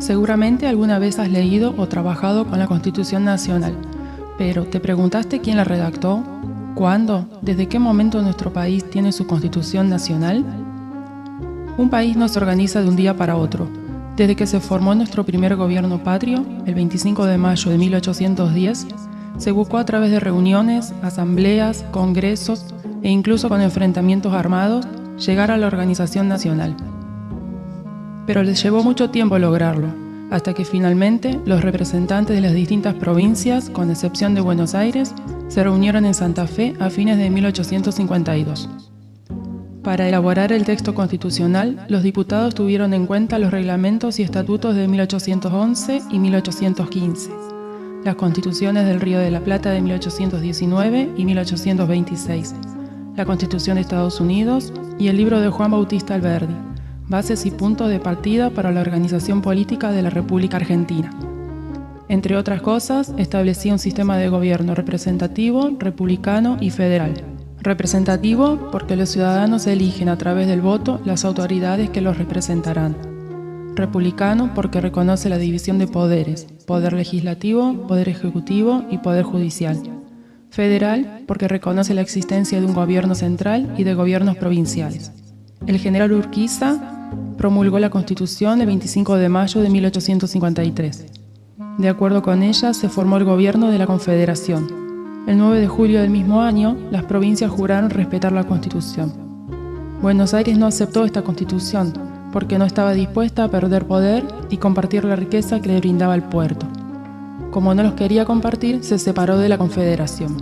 Seguramente alguna vez has leído o trabajado con la Constitución Nacional, pero ¿te preguntaste quién la redactó? ¿Cuándo? ¿Desde qué momento nuestro país tiene su Constitución Nacional? Un país no se organiza de un día para otro. Desde que se formó nuestro primer gobierno patrio, el 25 de mayo de 1810, se buscó a través de reuniones, asambleas, congresos e incluso con enfrentamientos armados llegar a la organización nacional. Pero les llevó mucho tiempo lograrlo, hasta que finalmente los representantes de las distintas provincias, con excepción de Buenos Aires, se reunieron en Santa Fe a fines de 1852. Para elaborar el texto constitucional, los diputados tuvieron en cuenta los reglamentos y estatutos de 1811 y 1815, las constituciones del Río de la Plata de 1819 y 1826, la Constitución de Estados Unidos y el libro de Juan Bautista Alberdi, Bases y puntos de partida para la organización política de la República Argentina. Entre otras cosas, establecía un sistema de gobierno representativo, republicano y federal. Representativo porque los ciudadanos eligen a través del voto las autoridades que los representarán. Republicano porque reconoce la división de poderes, poder legislativo, poder ejecutivo y poder judicial. Federal porque reconoce la existencia de un gobierno central y de gobiernos provinciales. El general Urquiza promulgó la Constitución el 25 de mayo de 1853. De acuerdo con ella, se formó el gobierno de la Confederación. El 9 de julio del mismo año, las provincias juraron respetar la Constitución. Buenos Aires no aceptó esta Constitución porque no estaba dispuesta a perder poder y compartir la riqueza que le brindaba el puerto. Como no los quería compartir, se separó de la Confederación.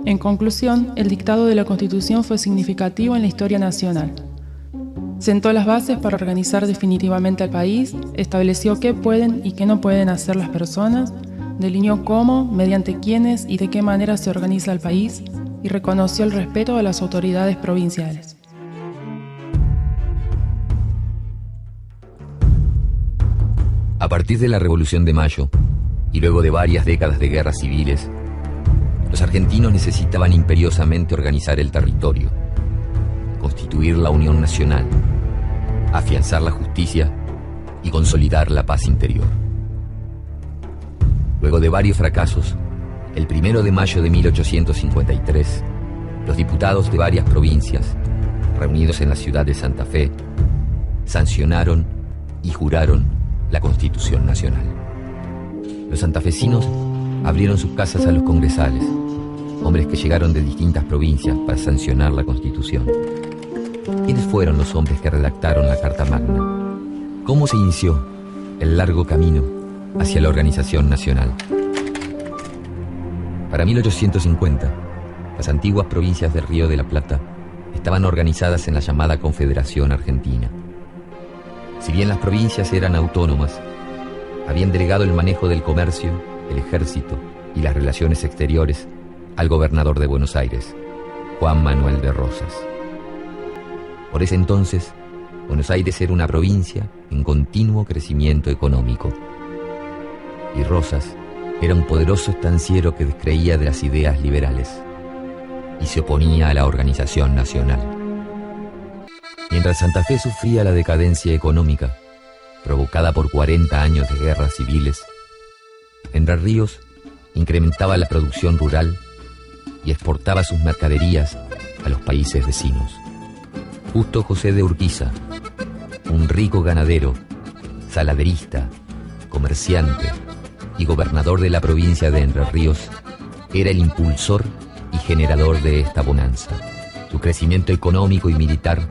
En conclusión, el dictado de la Constitución fue significativo en la historia nacional. Sentó las bases para organizar definitivamente al país, estableció qué pueden y qué no pueden hacer las personas, delineó cómo, mediante quiénes y de qué manera se organiza el país y reconoció el respeto a las autoridades provinciales. A partir de la Revolución de Mayo y luego de varias décadas de guerras civiles, los argentinos necesitaban imperiosamente organizar el territorio, constituir la Unión Nacional, afianzar la justicia y consolidar la paz interior. Luego de varios fracasos, el 1 de mayo de 1853, los diputados de varias provincias, reunidos en la ciudad de Santa Fe, sancionaron y juraron la Constitución Nacional. Los santafesinos abrieron sus casas a los congresales, hombres que llegaron de distintas provincias para sancionar la Constitución. ¿Quiénes fueron los hombres que redactaron la Carta Magna? ¿Cómo se inició el largo camino hacia la organización nacional? Para 1850, las antiguas provincias del Río de la Plata estaban organizadas en la llamada Confederación Argentina. Si bien las provincias eran autónomas, habían delegado el manejo del comercio, el ejército y las relaciones exteriores al gobernador de Buenos Aires, Juan Manuel de Rosas. Por ese entonces, Buenos Aires era una provincia en continuo crecimiento económico. Y Rosas era un poderoso estanciero que descreía de las ideas liberales y se oponía a la organización nacional. Mientras Santa Fe sufría la decadencia económica provocada por 40 años de guerras civiles, Entre Ríos incrementaba la producción rural y exportaba sus mercaderías a los países vecinos. Justo José de Urquiza, un rico ganadero, saladerista, comerciante y gobernador de la provincia de Entre Ríos, era el impulsor y generador de esta bonanza. Su crecimiento económico y militar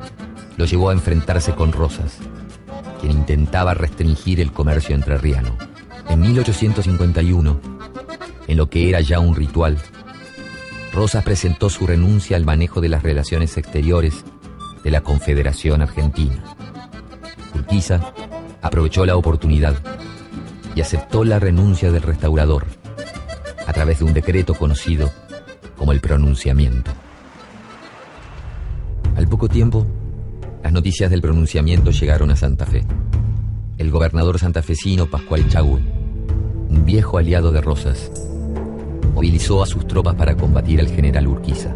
lo llevó a enfrentarse con Rosas, quien intentaba restringir el comercio entrerriano. En 1851, en lo que era ya un ritual, Rosas presentó su renuncia al manejo de las relaciones exteriores de la Confederación Argentina. Urquiza aprovechó la oportunidad y aceptó la renuncia del restaurador a través de un decreto conocido como el pronunciamiento. Al poco tiempo, las noticias del pronunciamiento llegaron a Santa Fe. El gobernador santafesino Pascual Echagüe, un viejo aliado de Rosas, movilizó a sus tropas para combatir al general Urquiza.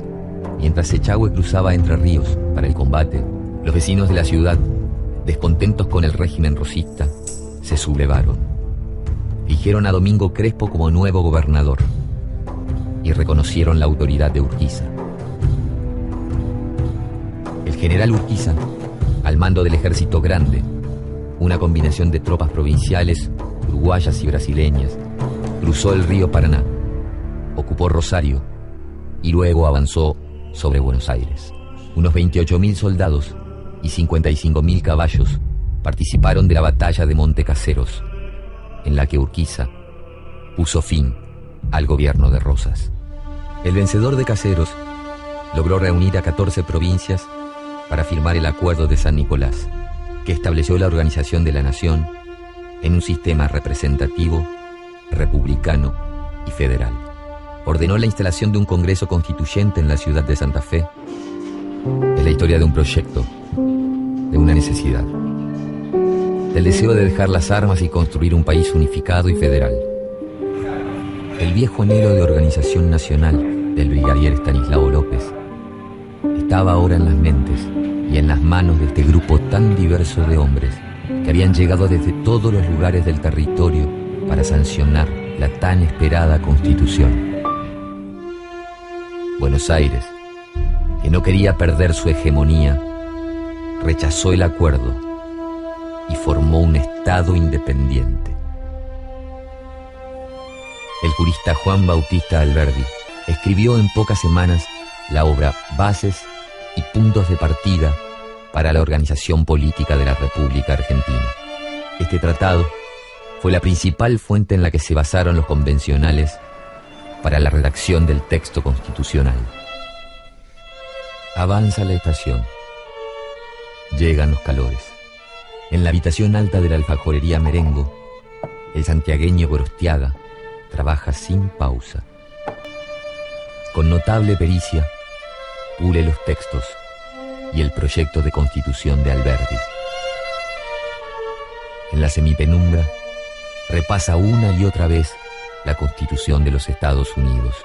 Mientras Echagüe cruzaba Entre Ríos para el combate, los vecinos de la ciudad, descontentos con el régimen rosista, se sublevaron. Eligieron a Domingo Crespo como nuevo gobernador y reconocieron la autoridad de Urquiza. El general Urquiza, al mando del Ejército Grande, una combinación de tropas provinciales, uruguayas y brasileñas, cruzó el río Paraná, ocupó Rosario y luego avanzó sobre Buenos Aires. Unos 28.000 soldados y 55.000 caballos participaron de la batalla de Monte Caseros, en la que Urquiza puso fin al gobierno de Rosas. El vencedor de Caseros logró reunir a 14 provincias para firmar el Acuerdo de San Nicolás, que estableció la organización de la nación en un sistema representativo, republicano y federal. Ordenó la instalación de un Congreso Constituyente en la ciudad de Santa Fe. Es la historia de un proyecto, de una necesidad, del deseo de dejar las armas y construir un país unificado y federal. El viejo anhelo de organización nacional del brigadier Estanislao López estaba ahora en las mentes y en las manos de este grupo tan diverso de hombres que habían llegado desde todos los lugares del territorio para sancionar la tan esperada Constitución. Buenos Aires, que no quería perder su hegemonía, rechazó el acuerdo y formó un Estado independiente. El jurista Juan Bautista Alberdi escribió en pocas semanas la obra Bases y puntos de partida para la organización política de la República Argentina. Este tratado fue la principal fuente en la que se basaron los convencionales para la redacción del texto constitucional. Avanza la estación. Llegan los calores. En la habitación alta de la alfajorería Merengo, el santiagueño Gorostiaga trabaja sin pausa. Con notable pericia, pule los textos y el proyecto de constitución de Alberdi. En la semipenumbra, repasa una y otra vez la Constitución de los Estados Unidos.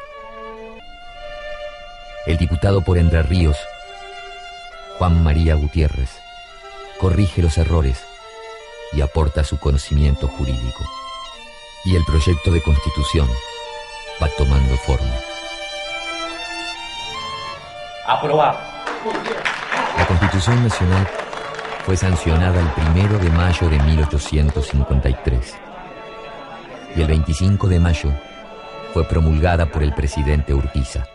El diputado por Entre Ríos, Juan María Gutiérrez, corrige los errores y aporta su conocimiento jurídico. Y el proyecto de constitución va tomando forma. Aprobado. La Constitución Nacional fue sancionada el 1 de mayo de 1853 y el 25 de mayo fue promulgada por el presidente Urquiza.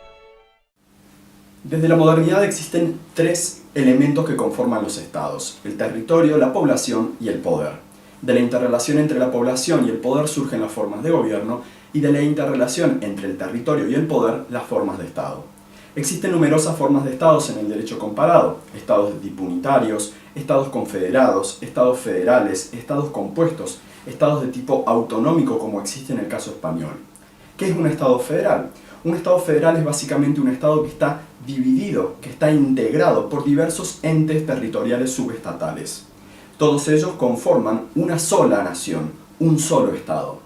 Desde la modernidad existen tres elementos que conforman los estados: el territorio, la población y el poder. De la interrelación entre la población y el poder surgen las formas de gobierno, y de la interrelación entre el territorio y el poder, las formas de estado. Existen numerosas formas de estados en el derecho comparado: estados de tipo unitarios, estados confederados, estados federales, estados compuestos, estados de tipo autonómico, como existe en el caso español. ¿Qué es un estado federal? Un estado federal es básicamente un estado que está dividido, que está integrado por diversos entes territoriales subestatales. Todos ellos conforman una sola nación, un solo estado.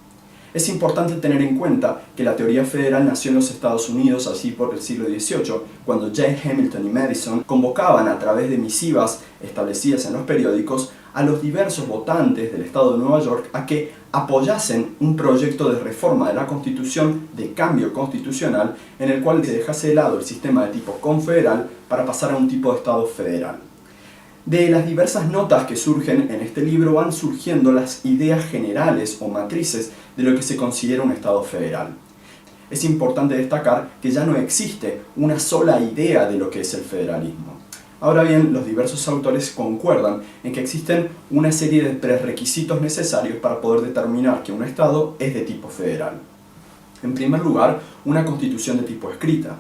Es importante tener en cuenta que la teoría federal nació en los Estados Unidos así por el siglo XVIII, cuando James Hamilton y Madison convocaban a través de misivas establecidas en los periódicos a los diversos votantes del estado de Nueva York a que apoyasen un proyecto de reforma de la Constitución, de cambio constitucional, en el cual se dejase de lado el sistema de tipo confederal para pasar a un tipo de estado federal. De las diversas notas que surgen en este libro van surgiendo las ideas generales o matrices de lo que se considera un Estado federal. Es importante destacar que ya no existe una sola idea de lo que es el federalismo. Ahora bien, los diversos autores concuerdan en que existen una serie de prerequisitos necesarios para poder determinar que un Estado es de tipo federal. En primer lugar, una constitución de tipo escrita.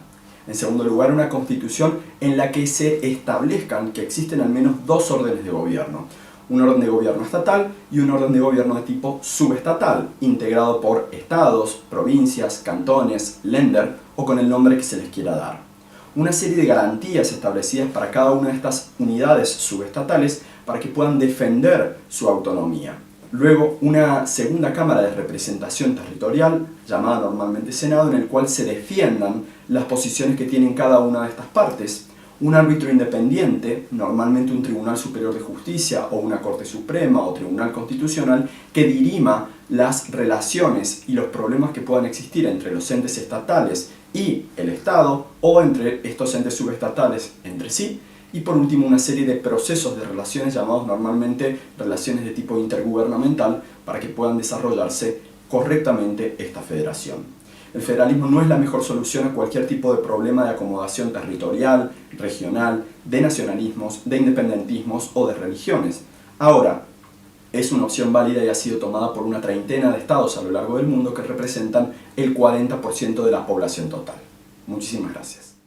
En segundo lugar, una constitución en la que se establezcan que existen al menos dos órdenes de gobierno: un orden de gobierno estatal y un orden de gobierno de tipo subestatal, integrado por estados, provincias, cantones, Länder o con el nombre que se les quiera dar. Una serie de garantías establecidas para cada una de estas unidades subestatales para que puedan defender su autonomía. Luego, una segunda cámara de representación territorial, llamada normalmente Senado, en el cual se defiendan las posiciones que tienen cada una de estas partes. Un árbitro independiente, normalmente un Tribunal Superior de Justicia o una Corte Suprema o Tribunal Constitucional, que dirima las relaciones y los problemas que puedan existir entre los entes estatales y el Estado, o entre estos entes subestatales entre sí, y por último una serie de procesos de relaciones llamados normalmente relaciones de tipo intergubernamental para que puedan desarrollarse correctamente esta federación. El federalismo no es la mejor solución a cualquier tipo de problema de acomodación territorial, regional, de nacionalismos, de independentismos o de religiones. Ahora, es una opción válida y ha sido tomada por una treintena de estados a lo largo del mundo que representan el 40% de la población total. Muchísimas gracias.